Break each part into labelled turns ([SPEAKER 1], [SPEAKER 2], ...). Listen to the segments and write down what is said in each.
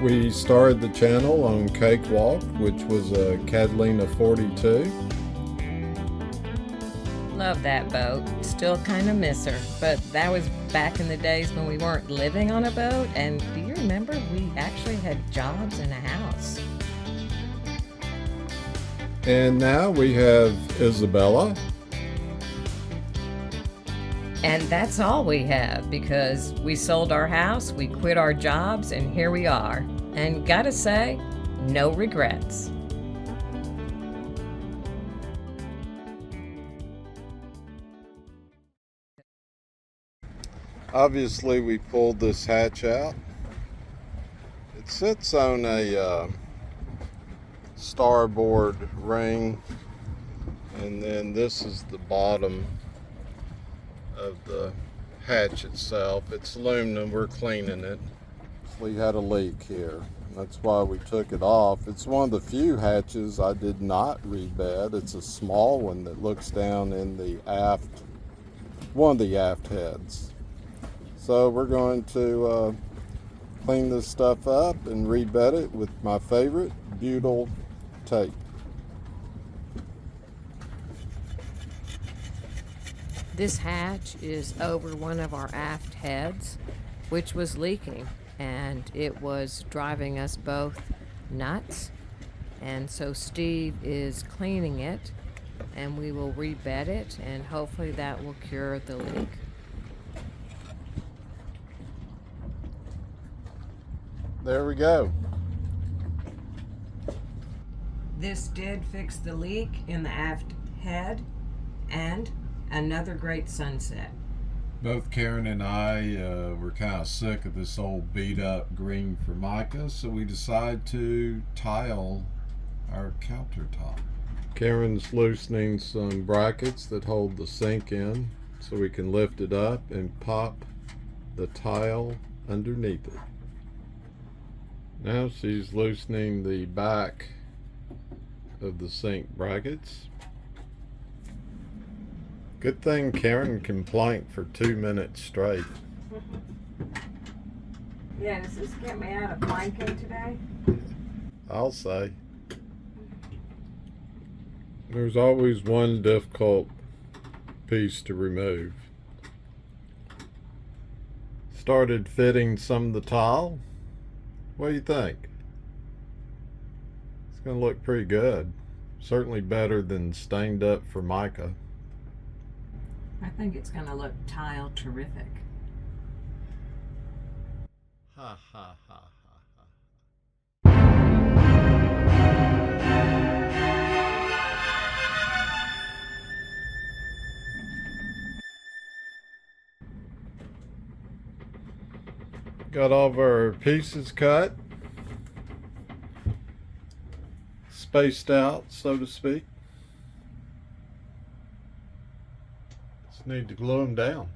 [SPEAKER 1] We started the channel on Cakewalk, which was a Catalina 42.
[SPEAKER 2] Love that boat. Still kind of miss her. But that was back in the days when we weren't living on a boat. And do you remember we actually had jobs and a house?
[SPEAKER 1] And now we have Isabella.
[SPEAKER 2] And that's all we have because we sold our house, we quit our jobs, and here we are. And gotta say, no regrets.
[SPEAKER 1] Obviously, we pulled this hatch out. It sits on a starboard ring, and then this is the bottom of the hatch itself. It's aluminum. We're cleaning it. We had a leak here. That's why we took it off. It's one of the few hatches I did not rebed. It's a small one that looks down in the aft, one of the aft heads. So we're going to clean this stuff up and rebed it with my favorite butyl tape.
[SPEAKER 2] This hatch is over one of our aft heads, which was leaking, and it was driving us both nuts. And so Steve is cleaning it, and we will rebed it, and hopefully that will cure the leak.
[SPEAKER 1] There we go.
[SPEAKER 2] This did fix the leak in the aft head, and another great sunset.
[SPEAKER 1] Both Karen and I were kind of sick of this old beat up green Formica, so we decided to tile our countertop. Karen's loosening some brackets that hold the sink in so we can lift it up and pop the tile underneath it. Now she's loosening the back of the sink brackets. Good thing Karen can plank for 2 minutes straight.
[SPEAKER 2] Yeah, does this get me out of planking today?
[SPEAKER 1] I'll say. There's always one difficult piece to remove. Started fitting some of the tile. What do you think? It's going to look pretty good. Certainly better than stained up Formica.
[SPEAKER 2] I think it's going to look tile terrific.
[SPEAKER 1] Ha ha ha ha ha. Got all of our pieces cut, spaced out, so to speak. Just need to glue them down.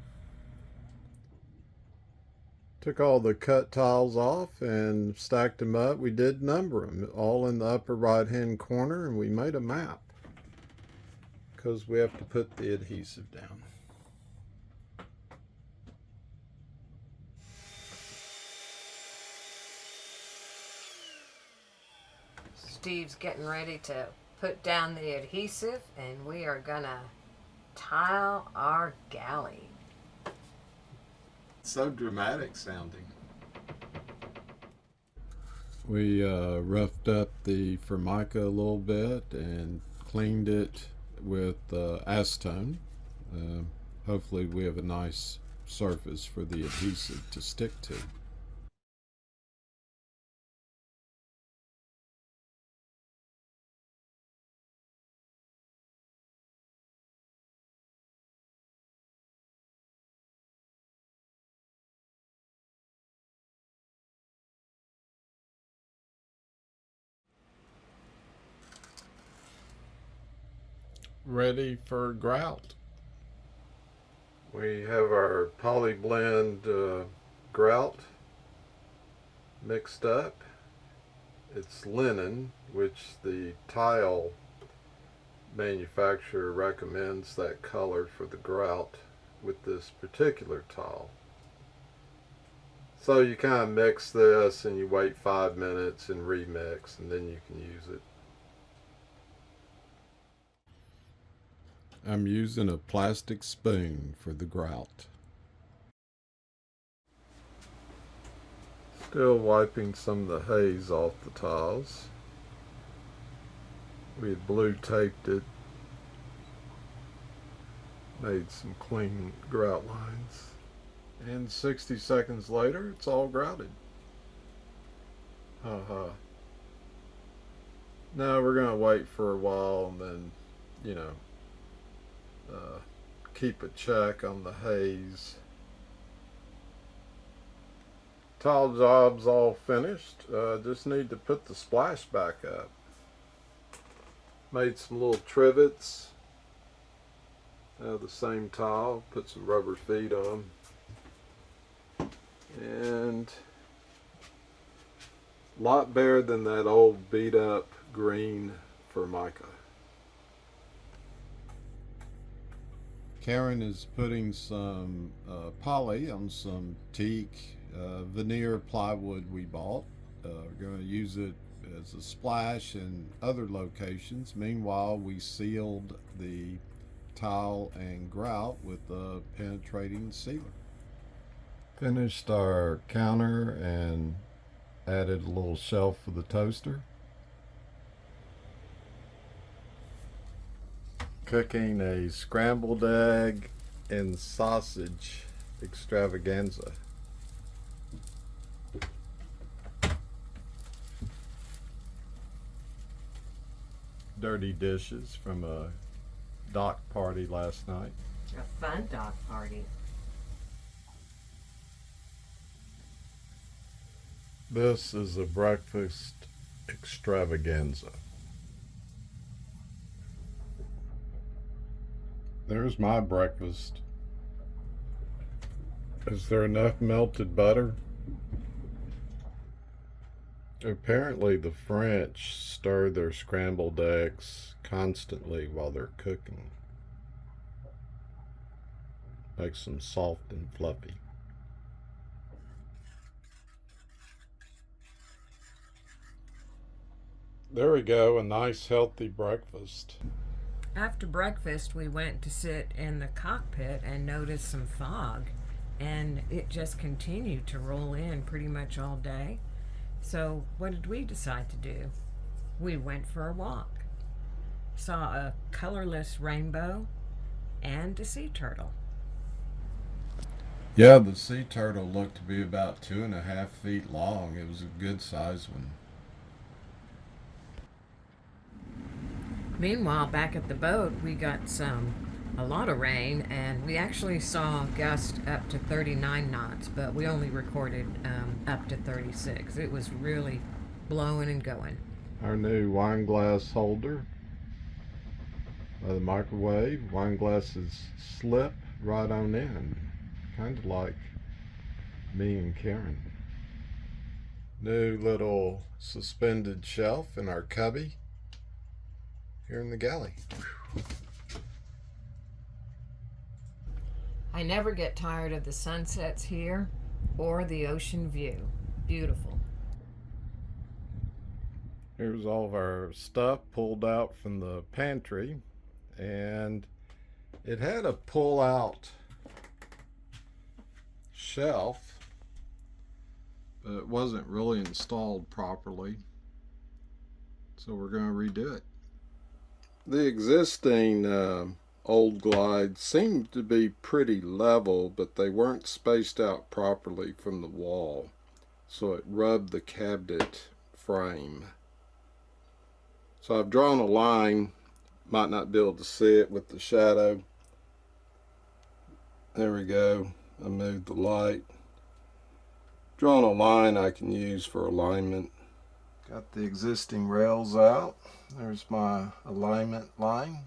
[SPEAKER 1] Took all the cut tiles off and stacked them up. We did number them all in the upper right hand corner, and we made a map because we have to put the adhesive down.
[SPEAKER 2] Steve's getting ready to put down the adhesive, and we are gonna tile our galley.
[SPEAKER 1] So dramatic sounding. We roughed up the Formica a little bit and cleaned it with acetone. Hopefully we have a nice surface for the adhesive to stick to. Ready for grout. We have our poly blend grout mixed up. It's linen, which the tile manufacturer recommends that color for the grout with this particular tile. So you kind of mix this and you wait 5 minutes and remix, and then you can use it. I'm using a plastic spoon for the grout. Still wiping some of the haze off the tiles. We had blue taped it. Made some clean grout lines. And 60 seconds later, it's all grouted. Haha. Now we're gonna wait for a while and then, you know, keep a check on the haze. Tile job's all finished. Just need to put the splash back up. Made some little trivets. The same tile. Put some rubber feet on. And a lot better than that old beat up green Formica. Karen is putting some poly on some teak veneer plywood we bought. We're going to use it as a splash in other locations. Meanwhile, we sealed the tile and grout with a penetrating sealer. Finished our counter and added a little shelf for the toaster. Cooking a scrambled egg and sausage extravaganza. Dirty dishes from a dock party last night.
[SPEAKER 2] A fun dock party.
[SPEAKER 1] This is a breakfast extravaganza. There's my breakfast. Is there enough melted butter? Apparently the French stir their scrambled eggs constantly while they're cooking. Makes them soft and fluffy. There we go, a nice healthy breakfast.
[SPEAKER 2] After breakfast, we went to sit in the cockpit and noticed some fog, and it just continued to roll in pretty much all day. So what did we decide to do? We went for a walk. Saw a colorless rainbow and a sea turtle.
[SPEAKER 1] Yeah, the sea turtle looked to be about 2.5 feet long. It was a good sized one.
[SPEAKER 2] Meanwhile, back at the boat, we got a lot of rain, and we actually saw gusts up to 39 knots, but we only recorded up to 36. It was really blowing and going.
[SPEAKER 1] Our new wine glass holder by the microwave. Wine glasses slip right on in, kind of like me and Karen. New little suspended shelf in our cubby here in the galley.
[SPEAKER 2] I never get tired of the sunsets here or the ocean view. Beautiful.
[SPEAKER 1] Here's all of our stuff pulled out from the pantry, and it had a pull out shelf, but it wasn't really installed properly, so we're going to redo it. The existing old glides seemed to be pretty level, but they weren't spaced out properly from the wall, so it rubbed the cabinet frame. So I've drawn a line, might not be able to see it with the shadow. There we go. I moved the light. Drawn a line I can use for alignment. Got the existing rails out. There's my alignment line.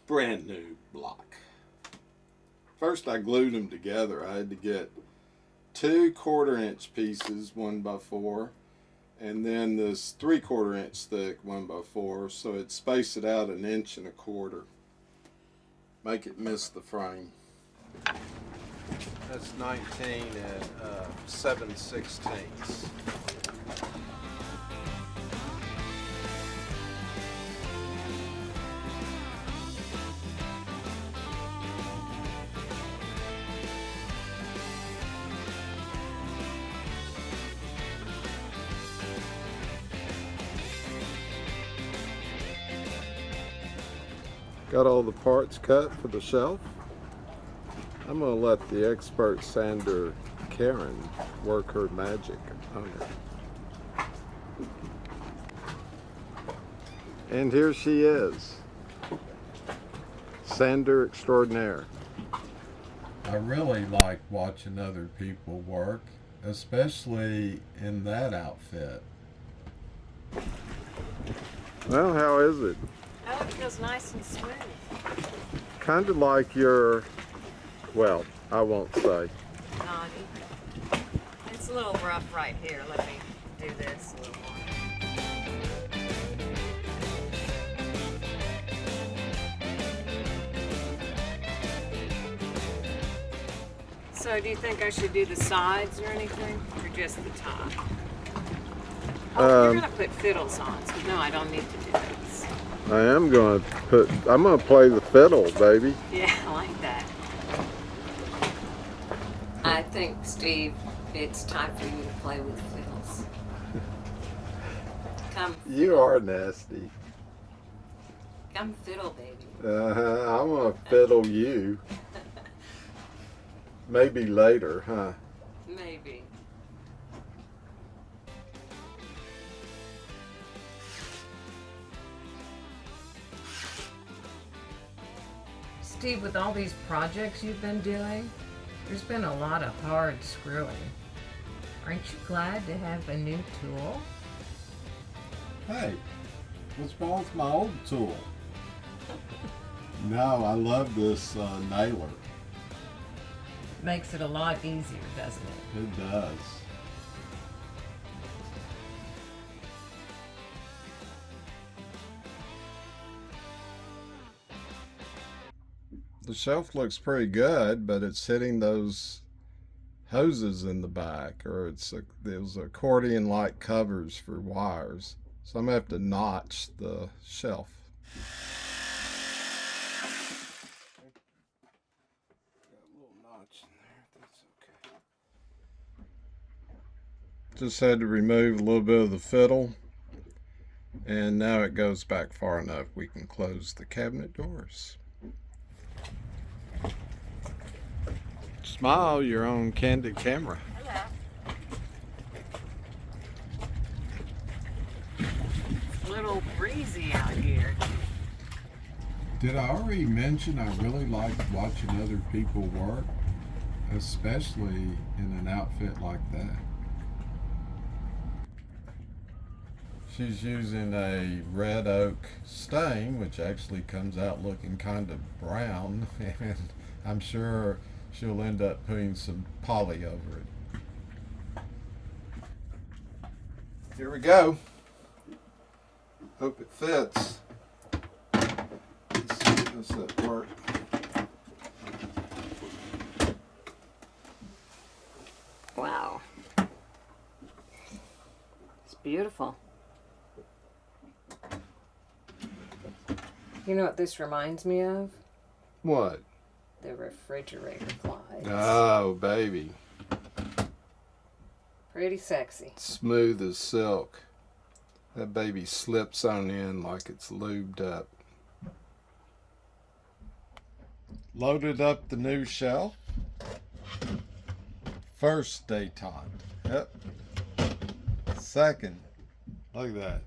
[SPEAKER 1] Brand new block. First I glued them together. I had to get 2 1/4-inch pieces 1x4 and then this 3/4-inch thick 1x4, so it spaced it out 1.25 inches. Make it miss the frame. That's 19 and 7/16. Got all the parts cut for the shelf. I'm gonna let the expert sander Karen work her magic on it. And here she is, sander extraordinaire. I really like watching other people work, especially in that outfit. Well, how is it?
[SPEAKER 2] Oh, it feels nice and smooth.
[SPEAKER 1] Kind of like your, well, I won't say.
[SPEAKER 2] Naughty. It's a little rough right here. Let me do this a little more. So do you think I should do the sides or anything, or just the top? Oh, you're gonna put fiddles on, so no, I don't need to do this.
[SPEAKER 1] I'm gonna play the fiddle, baby.
[SPEAKER 2] Yeah, I like that. I think, Steve, it's time for you to play with fiddles. Come.
[SPEAKER 1] You are nasty.
[SPEAKER 2] Come fiddle, baby.
[SPEAKER 1] I'm gonna fiddle you. Maybe later, huh?
[SPEAKER 2] Maybe. Steve, with all these projects you've been doing, there's been a lot of hard screwing. Aren't you glad to have a new tool?
[SPEAKER 1] Hey, what's wrong with my old tool? No, I love this nailer.
[SPEAKER 2] Makes it a lot easier, doesn't it?
[SPEAKER 1] It does. The shelf looks pretty good, but it's hitting those hoses in the back, or those accordion-like covers for wires. So I'm gonna have to notch the shelf. Got a little notch in there, that's okay. Just had to remove a little bit of the fiddle, and now it goes back far enough we can close the cabinet doors. Smile, you're on candid camera.
[SPEAKER 2] Hello. It's a little breezy out here.
[SPEAKER 1] Did I already mention I really like watching other people work, especially in an outfit like that? She's using a red oak stain, which actually comes out looking kind of brown, and I'm sure she'll end up putting some poly over it. Here we go. Hope it fits. Let's see, does that work?
[SPEAKER 2] Wow. It's beautiful. You know what this reminds me of?
[SPEAKER 1] What?
[SPEAKER 2] The refrigerator glides.
[SPEAKER 1] Oh, baby.
[SPEAKER 2] Pretty sexy.
[SPEAKER 1] Smooth as silk. That baby slips on in like it's lubed up. Loaded up the new shelf. First detente. Yep. Second. Look at that.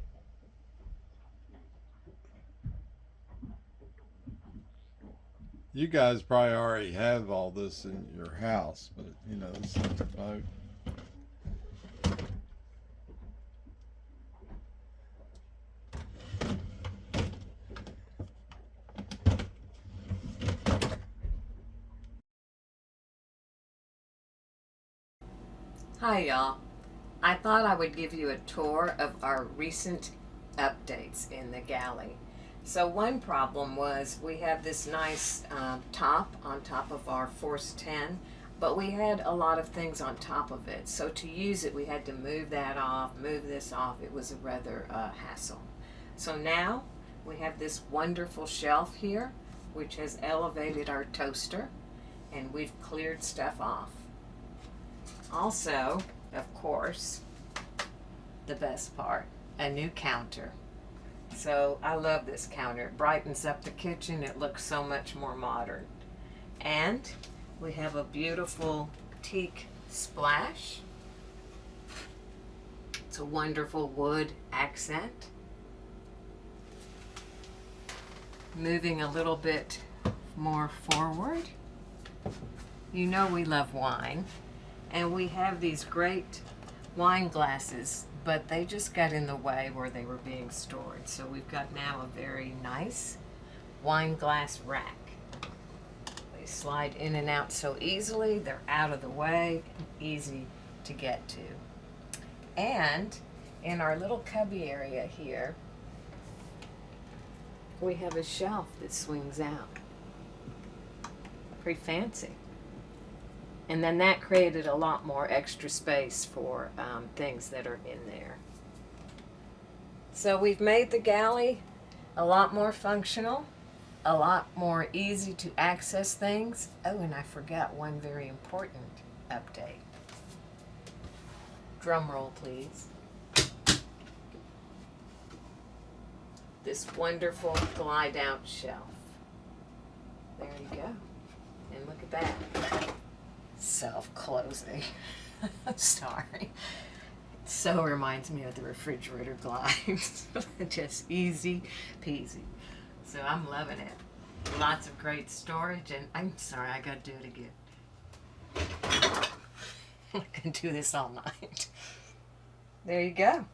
[SPEAKER 1] You guys probably already have all this in your house, but you know, this is the boat.
[SPEAKER 2] Hi y'all. I thought I would give you a tour of our recent updates in the galley. So one problem was we have this nice top on top of our Force 10, but we had a lot of things on top of it. So to use it, we had to move that off, move this off. It was a rather hassle. So now we have this wonderful shelf here, which has elevated our toaster, and we've cleared stuff off. Also, of course, the best part, a new counter. So I love this counter. It brightens up the kitchen. It looks so much more modern. And we have a beautiful teak splash. It's a wonderful wood accent. Moving a little bit more forward. You know we love wine. And we have these great wine glasses, but they just got in the way where they were being stored. So we've got now a very nice wine glass rack. They slide in and out so easily. They're out of the way, easy to get to. And in our little cubby area here, we have a shelf that swings out. Pretty fancy. And then that created a lot more extra space for things that are in there. So we've made the galley a lot more functional, a lot more easy to access things. Oh, and I forgot one very important update. Drum roll, please. This wonderful glide out shelf. There you go. And look at that. Self-closing. Sorry. It so reminds me of the refrigerator glides. Just easy peasy. So I'm loving it. Lots of great storage, and I'm sorry, I gotta do it again. I can do this all night. There you go.